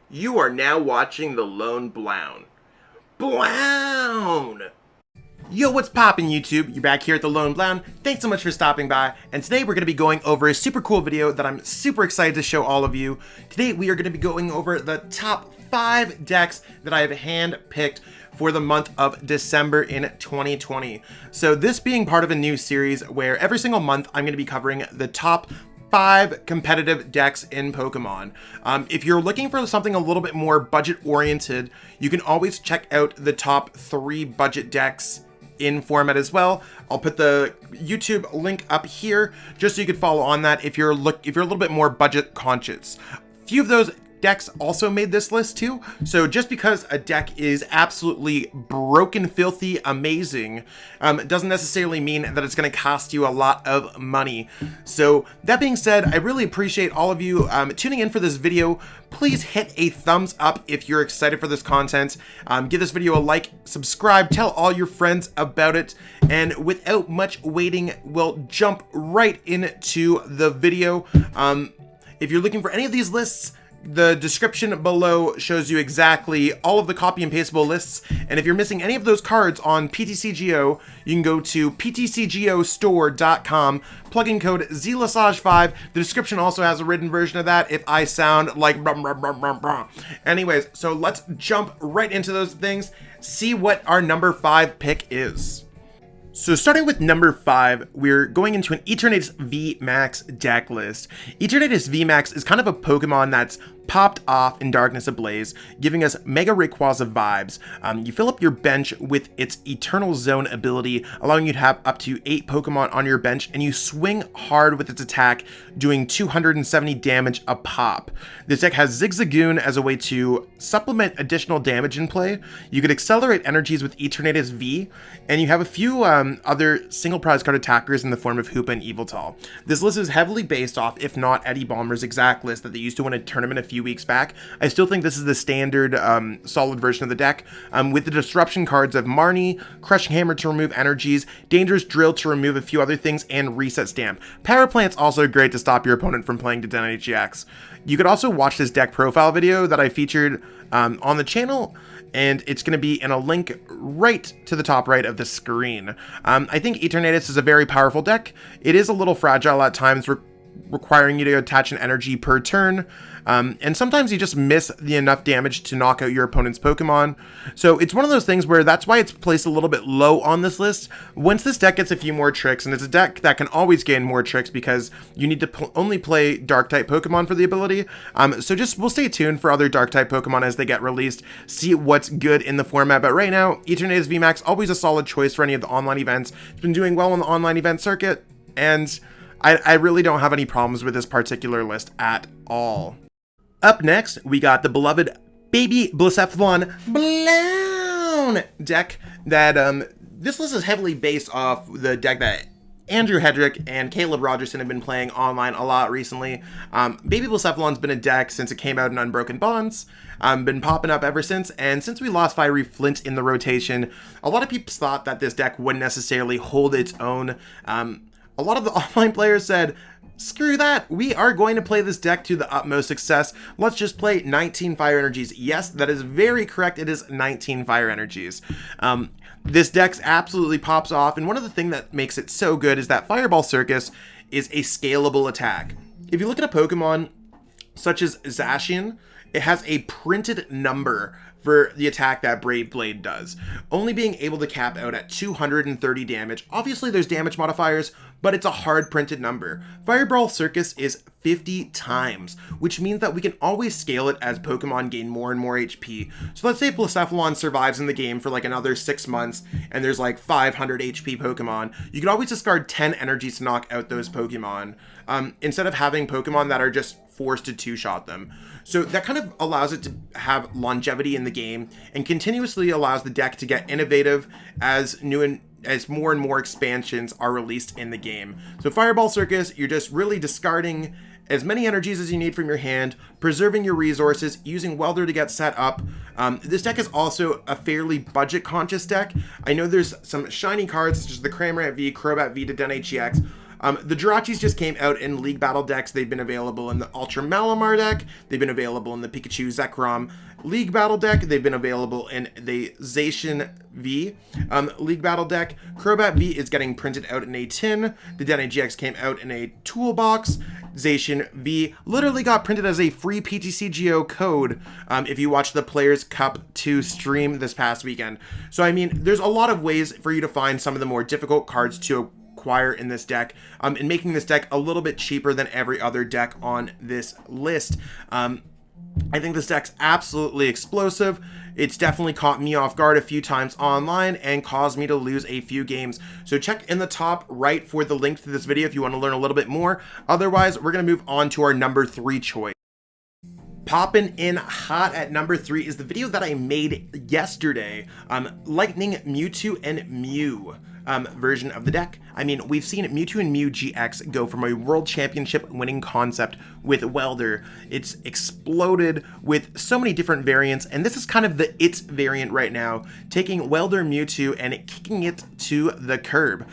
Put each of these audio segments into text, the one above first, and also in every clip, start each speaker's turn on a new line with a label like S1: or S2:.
S1: You are now watching the Lone Blown. Blown! Yo, what's poppin' YouTube? You're back here at the Lone Blown. Thanks so much for stopping by. And today we're going to be going over a super cool video that I'm super excited to show all of you. Today we are going to be going over the top 5 decks that I have hand-picked for the month of December in 2020. So this being part of a new series where every single month I'm going to be covering the top 5 competitive decks in Pokemon. If you're looking for something a little bit more budget oriented, you can always check out the top 3 budget decks in format as well. I'll put the YouTube link up here just so you could follow on that if you're a little bit more budget conscious. A few of those decks also made this list too, so just because a deck is absolutely broken filthy amazing doesn't necessarily mean that it's going to cost you a lot of money. So that being said, I really appreciate all of you tuning in for this video. Please hit a thumbs up if you're excited for this content. Give this video a like, subscribe, tell all your friends about it, and without much waiting, we'll jump right into the video. If you're looking for any of these lists, the description below shows you exactly all of the copy and pastable lists, and if you're missing any of those cards on PTCGO, you can go to PTCGOstore.com, plug in code ZLassage5. The description also has a written version of that if I sound like brum, brum, brum, brum, brum. Anyways, so let's jump right into those things, see what our number 5 pick is. So starting with number 5, we're going into an Eternatus Vmax deck list. Eternatus Vmax is kind of a Pokemon that's popped off in Darkness Ablaze, giving us Mega Rayquaza vibes. You fill up your bench with its Eternal Zone ability, allowing you to have up to 8 Pokemon on your bench, and you swing hard with its attack, doing 270 damage a pop. This deck has Zigzagoon as a way to supplement additional damage in play. You could accelerate energies with Eternatus V, and you have a few other single prize card attackers in the form of Hoopa and Yveltal. This list is heavily based off, if not Eddie Baumer's exact list that they used to win a tournament a few weeks back. I still think this is the standard solid version of the deck, with the disruption cards of Marnie, Crushing Hammer to remove energies, Dangerous Drill to remove a few other things, and Reset Stamp. Power Plant's also great to stop your opponent from playing Dedenne-GX. You could also watch this deck profile video that I featured on the channel, and it's going to be in a link right to the top right of the screen. I think Eternatus is a very powerful deck. It is a little fragile at times, requiring you to attach an energy per turn, and sometimes you just miss the enough damage to knock out your opponent's Pokemon. So it's one of those things where that's why it's placed a little bit low on this list. Once this deck gets a few more tricks, and it's a deck that can always gain more tricks because you need to only play Dark-type Pokemon for the ability, so we'll stay tuned for other Dark-type Pokemon as they get released, see what's good in the format. But right now, Eternatus VMAX, always a solid choice for any of the online events. It's been doing well on the online event circuit, and I really don't have any problems with this particular list at all. Up next, we got the beloved Baby Blacephalon Blown deck that, this list is heavily based off the deck that Andrew Hedrick and Caleb Rogerson have been playing online a lot recently. Baby Blacephalon's been a deck since it came out in Unbroken Bonds, been popping up ever since, and since we lost Fiery Flint in the rotation, a lot of people thought that this deck wouldn't necessarily hold its own. A lot of the online players said, screw that, we are going to play this deck to the utmost success. Let's just play 19 Fire Energies. Yes, that is very correct. It is 19 Fire Energies. This deck absolutely pops off, and one of the things that makes it so good is that Fireball Circus is a scalable attack. If you look at a Pokemon such as Zacian, it has a printed number for the attack that Brave Blade does, only being able to cap out at 230 damage. Obviously there's damage modifiers, but it's a hard printed number. Fireball Circus is 50 times, which means that we can always scale it as Pokemon gain more and more HP. So let's say if Blacephalon survives in the game for like another 6 months, and there's like 500 HP Pokemon, you can always discard 10 energies to knock out those Pokemon, instead of having Pokemon that are just forced to two-shot them. So that kind of allows it to have longevity in the game, and continuously allows the deck to get innovative as more and more expansions are released in the game. So Fireball Circus, you're just really discarding as many energies as you need from your hand, preserving your resources, using Welder to get set up. This deck is also a fairly budget-conscious deck. I know there's some shiny cards such as the Cramorant V, Crobat V Dedenne-GX, The Jirachis just came out in League Battle decks. They've been available in the Ultra Malamar deck. They've been available in the Pikachu Zekrom League Battle deck. They've been available in the Dedenne V League Battle deck. Crobat V is getting printed out in a tin. The Dedenne-GX came out in a toolbox. Zation V literally got printed as a free PTCGO code if you watch the Players Cup 2 stream this past weekend. So, I mean, there's a lot of ways for you to find some of the more difficult cards to acquire in this deck, and making this deck a little bit cheaper than every other deck on this list. I think this deck's absolutely explosive. It's definitely caught me off guard a few times online and caused me to lose a few games. So check in the top right for the link to this video if you want to learn a little bit more. Otherwise, we're going to move on to our number 3 choice. Popping in hot at number 3 is the video that I made yesterday, Lightning Mewtwo and Mew version of the deck. I mean, we've seen Mewtwo and Mew-GX go from a world championship winning concept with Welder. It's exploded with so many different variants, and this is kind of the it variant right now, taking Welder Mewtwo and kicking it to the curb.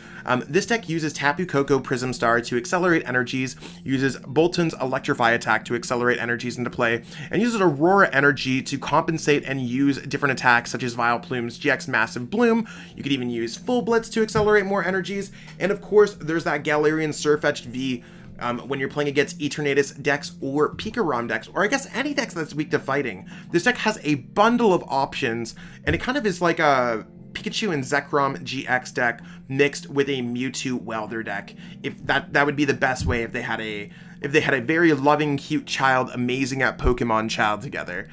S1: This deck uses Tapu Koko Prism Star to accelerate energies, uses Boltund's Electrify attack to accelerate energies into play, and uses Aurora Energy to compensate and use different attacks such as Vileplume's GX Massive Bloom. You could even use Full Blitz to accelerate more energies, and of course there's that Galarian Surfetched V when you're playing against Eternatus decks or PikaRom decks, or I guess any decks that's weak to fighting. This deck has a bundle of options, and it kind of is like a Pikachu and Zekrom-GX deck mixed with a Mewtwo Welder deck. If that would be the best way if they had a very loving, cute child, amazing at Pokemon child together.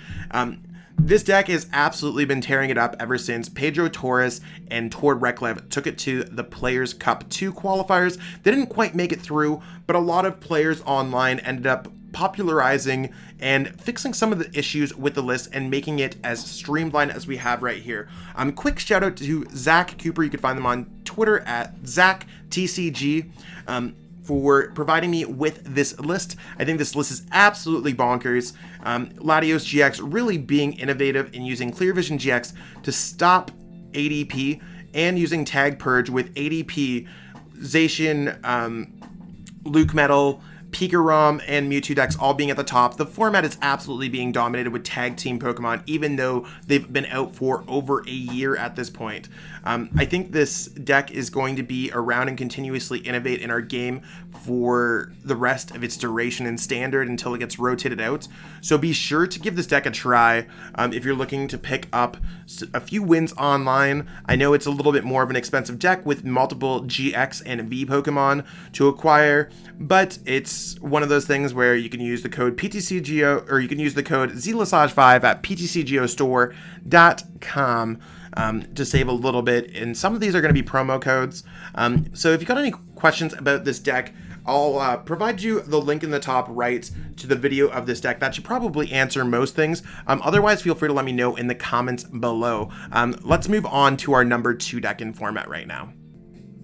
S1: This deck has absolutely been tearing it up ever since Pedro Torres and Tord Reklev took it to the Players Cup 2 qualifiers. They didn't quite make it through, but a lot of players online ended up popularizing and fixing some of the issues with the list and making it as streamlined as we have right here. Quick shout out to Zach Cooper. You can find them on Twitter at ZachTCG. For providing me with this list. I think this list is absolutely bonkers. Latios GX really being innovative in using Clear Vision GX to stop ADP and using Tag Purge with ADP, Zation, Luke Metal, PikaRom, and Mewtwo decks all being at the top. The format is absolutely being dominated with tag team Pokemon, even though they've been out for over a year at this point. I think this deck is going to be around and continuously innovate in our game for the rest of its duration in Standard until it gets rotated out. So be sure to give this deck a try if you're looking to pick up a few wins online. I know it's a little bit more of an expensive deck with multiple GX and V Pokemon to acquire, but it's one of those things where you can use the code PTCGO, or you can use the code ZLassage5 at PTCGOstore.com to save a little bit, and some of these are going to be promo codes. So if you got any questions about this deck, I'll provide you the link in the top right to the video of this deck. That should probably answer most things. Otherwise, feel free to let me know in the comments below. Let's move on to our number 2 deck in format right now.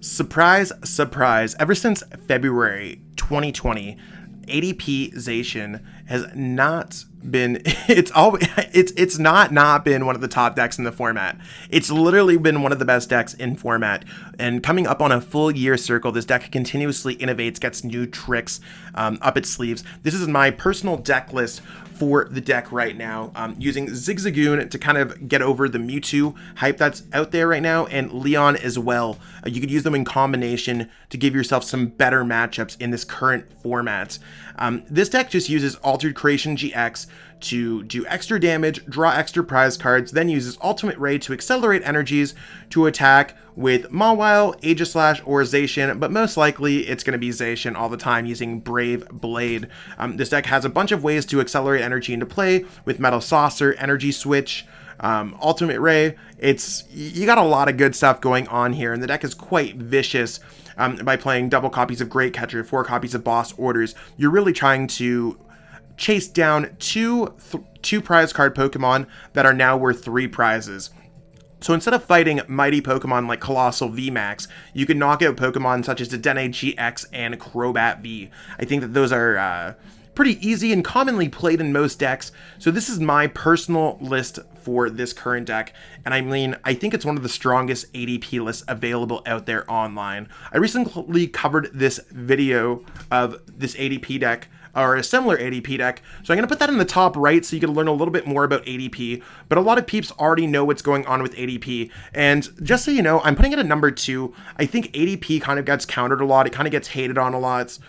S1: Surprise, surprise. Ever since February 2020, ADPZation has not been, it's not been one of the top decks in the format. It's literally been one of the best decks in format, and coming up on a full year circle, this deck continuously innovates, gets new tricks up its sleeves. This is my personal deck list for the deck right now, using Zigzagoon to kind of get over the Mewtwo hype that's out there right now, and Leon as well. You could use them in combination to give yourself some better matchups in this current format. This deck just uses Altered Creation GX to do extra damage, draw extra prize cards, then uses Ultimate Ray to accelerate energies to attack with Mawile, Aegislash, or Zation, but most likely it's going to be Zation all the time using Brave Blade. This deck has a bunch of ways to accelerate energy into play with Metal Saucer, Energy Switch, Ultimate Ray. You got a lot of good stuff going on here, and the deck is quite vicious. By playing double copies of Great Catcher, 4 copies of Boss Orders, you're really trying to chase down two prize card Pokemon that are now worth 3 prizes. So instead of fighting mighty Pokemon like Colossal Vmax, you can knock out Pokemon such as Dedenne-GX and Crobat V. I think that those are pretty easy and commonly played in most decks. So this is my personal list for this current deck, and I mean, I think it's one of the strongest ADP lists available out there online. I recently covered this video of this ADP deck, or a similar ADP deck, so I'm going to put that in the top right so you can learn a little bit more about ADP, but a lot of peeps already know what's going on with ADP, and just so you know, I'm putting it at number 2. I think ADP kind of gets countered a lot, it kind of gets hated on a lot,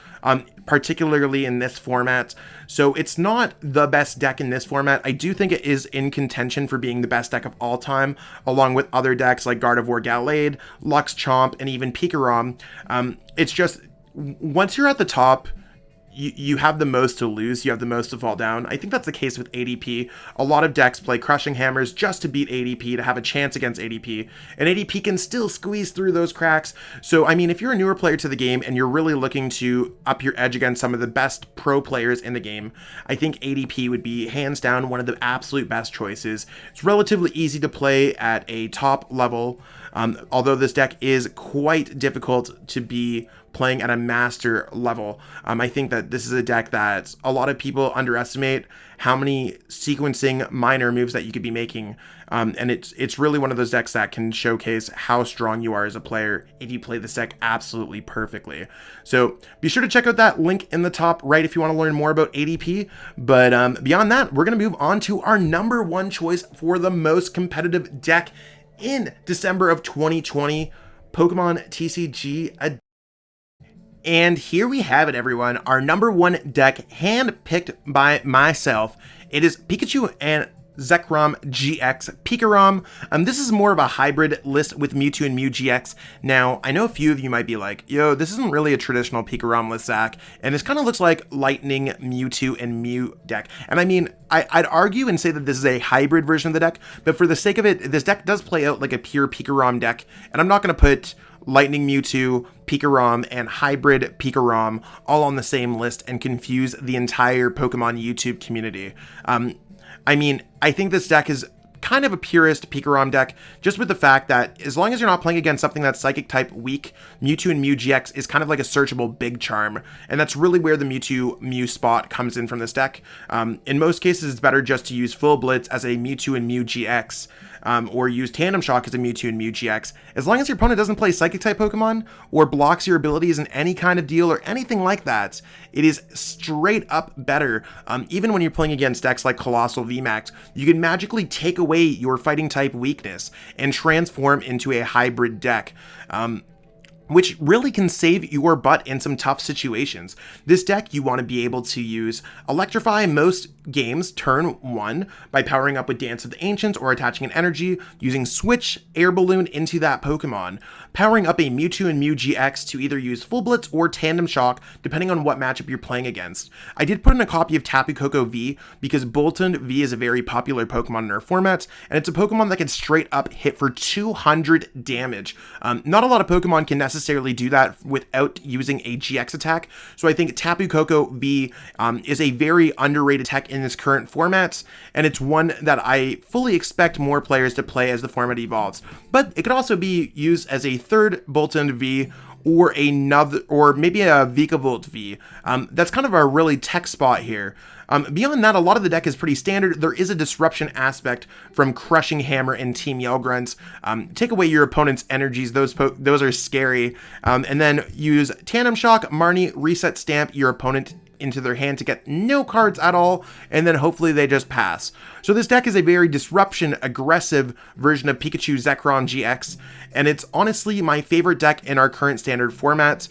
S1: particularly in this format, so it's not the best deck in this format. I do think it is in contention for being the best deck of all time, along with other decks like Gardevoir Gallade, Lux Chomp, and even PikaRom. It's just, once you're at the top, you have the most to lose, you have the most to fall down. I think that's the case with ADP. A lot of decks play Crushing Hammers just to beat ADP, to have a chance against ADP, and ADP can still squeeze through those cracks. So, I mean, if you're a newer player to the game and you're really looking to up your edge against some of the best pro players in the game, I think ADP would be hands down one of the absolute best choices. It's relatively easy to play at a top level, although this deck is quite difficult to be playing at a master level. I think that this is a deck that a lot of people underestimate how many sequencing minor moves that you could be making, and it's really one of those decks that can showcase how strong you are as a player if you play this deck absolutely perfectly. So be sure to check out that link in the top right if you want to learn more about ADP, but beyond that, we're going to move on to our number 1 choice for the most competitive deck in December of 2020, Pokmon TCG. And here we have it, everyone, our number 1 deck, hand-picked by myself. It is Pikachu and Zekrom-GX PikaRom. This is more of a hybrid list with Mewtwo and Mew-GX. Now, I know a few of you might be like, yo, this isn't really a traditional PikaRom list, Zach, and this kind of looks like Lightning, Mewtwo, and Mew deck. And I mean, I'd argue and say that this is a hybrid version of the deck, but for the sake of it, this deck does play out like a pure PikaRom deck, and I'm not going to put Lightning Mewtwo, PikaRom, and Hybrid PikaRom all on the same list and confuse the entire Pokemon YouTube community. I mean, I think this deck is kind of a purist PikaRom deck, just with the fact that as long as you're not playing against something that's Psychic type weak, Mewtwo and Mew-GX is kind of like a searchable big charm, and that's really where the Mewtwo Mew spot comes in from this deck. In most cases, it's better just to use Full Blitz as a Mewtwo and Mew-GX, or use Tandem Shock as a Mewtwo and Mew-GX. As long as your opponent doesn't play Psychic type Pokemon, or blocks your abilities in any kind of deal or anything like that, it is straight up better. Even when you're playing against decks like Colossal Vmax, you can magically take away your fighting type weakness and transform into a hybrid deck, which really can save your butt in some tough situations. This deck, you want to be able to use Electrify most games turn 1 by powering up with Dance of the Ancients or attaching an energy, using Switch Air Balloon into that Pokemon, powering up a Mewtwo and Mew-GX to either use Full Blitz or Tandem Shock, depending on what matchup you're playing against. I did put in a copy of Tapu Koko V because Boltund V is a very popular Pokemon in our format, and it's a Pokemon that can straight up hit for 200 damage. Not a lot of Pokemon can necessarily do that without using a GX attack, so I think Tapu Koko V is a very underrated tech in this current format, and it's one that I fully expect more players to play as the format evolves. But it could also be used as a third Boltund V, or another, or maybe a Vikavolt V. That's kind of a really tech spot here. Beyond that, a lot of the deck is pretty standard. There is a disruption aspect from Crushing Hammer and Team Yell Grunt. Take away your opponent's energies, those are scary. And then use Tandem Shock, Marnie, Reset Stamp your opponent into their hand to get no cards at all, and then hopefully they just pass. So this deck is a very disruption aggressive version of Pikachu Zekrom-GX, and it's honestly my favorite deck in our current standard format.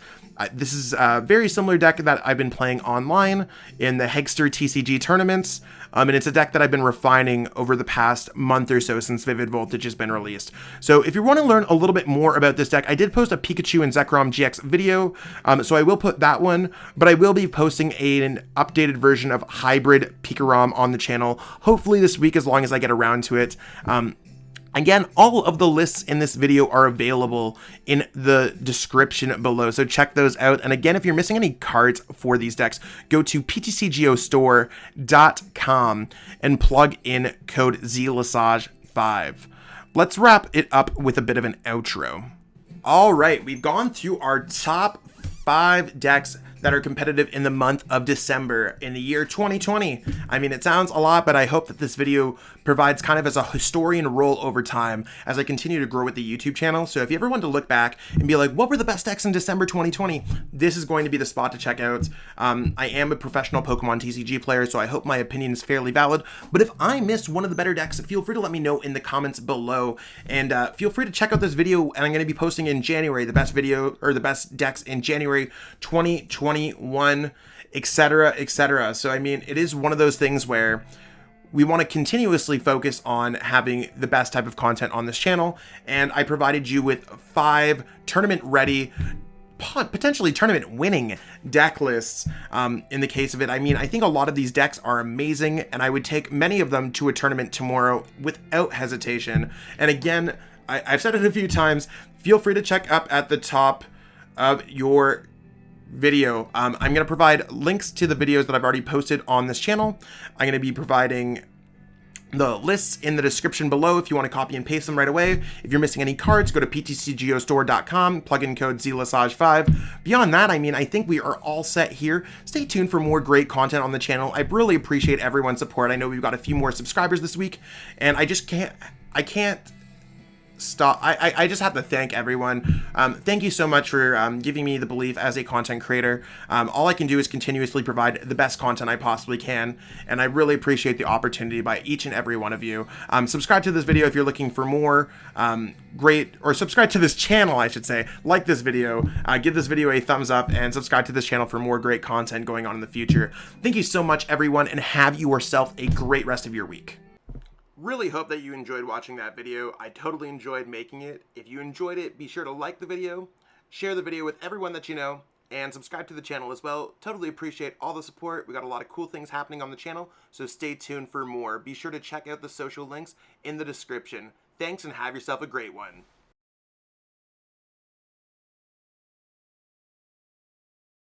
S1: This is a very similar deck that I've been playing online in the Hegster TCG tournaments, and it's a deck that I've been refining over the past month or so since Vivid Voltage has been released. So if you want to learn a little bit more about this deck, I did post a Pikachu and Zekrom-GX video, so I will put that one, but I will be posting an updated version of Hybrid PikaRom on the channel, hopefully this week as long as I get around to it. Again, all of the lists in this video are available in the description below, so check those out. And again, if you're missing any cards for these decks, go to PTCGO and plug in code ZLassage5. Let's wrap it up with a bit of an outro. All right, we've gone through our top 5 decks that are competitive in the month of December in the year 2020. I mean, it sounds a lot, but I hope that this video provides kind of as a historian roll over time as I continue to grow with the YouTube channel. So if you ever want to look back and be like, what were the best decks in December 2020? This is going to be the spot to check out. I am a professional Pokmon TCG player, so I hope my opinion is fairly valid. But if I missed one of the better decks, feel free to let me know in the comments below. And feel free to check out this video, and I'm going to be posting in January the best video or the best decks in January 2021, etc., etc. So I mean, it is one of those things where we want to continuously focus on having the best type of content on this channel, and I provided you with 5 tournament ready, potentially tournament winning deck lists. In the case of it, I mean, I think a lot of these decks are amazing, and I would take many of them to a tournament tomorrow without hesitation. And again, I've said it a few times, feel free to check up at the top of your video. I'm going to provide links to the videos that I've already posted on this channel. I'm going to be providing the lists in the description below if you want to copy and paste them right away. If you're missing any cards, go to PTCGO plug in code ZLSAJ5. Beyond that, I mean, I think we are all set here. Stay tuned for more great content on the channel. I really appreciate everyone's support. I know we've got a few more subscribers this week, and I can't stop. I just have to thank everyone. Thank you so much for giving me the belief as a content creator. All I can do is continuously provide the best content I possibly can, and I really appreciate the opportunity by each and every one of you. Subscribe to this video if you're looking for more or subscribe to this channel, I should say. Like this video, give this video a thumbs up, and subscribe to this channel for more great content going on in the future. Thank you so much, everyone, and have yourself a great rest of your week. Really hope that you enjoyed watching that video. I totally enjoyed making it. If you enjoyed it, be sure to like the video, share the video with everyone that you know, and subscribe to the channel as well. Totally appreciate all the support. We got a lot of cool things happening on the channel, so stay tuned for more. Be sure to check out the social links in the description. Thanks, and have yourself a great one.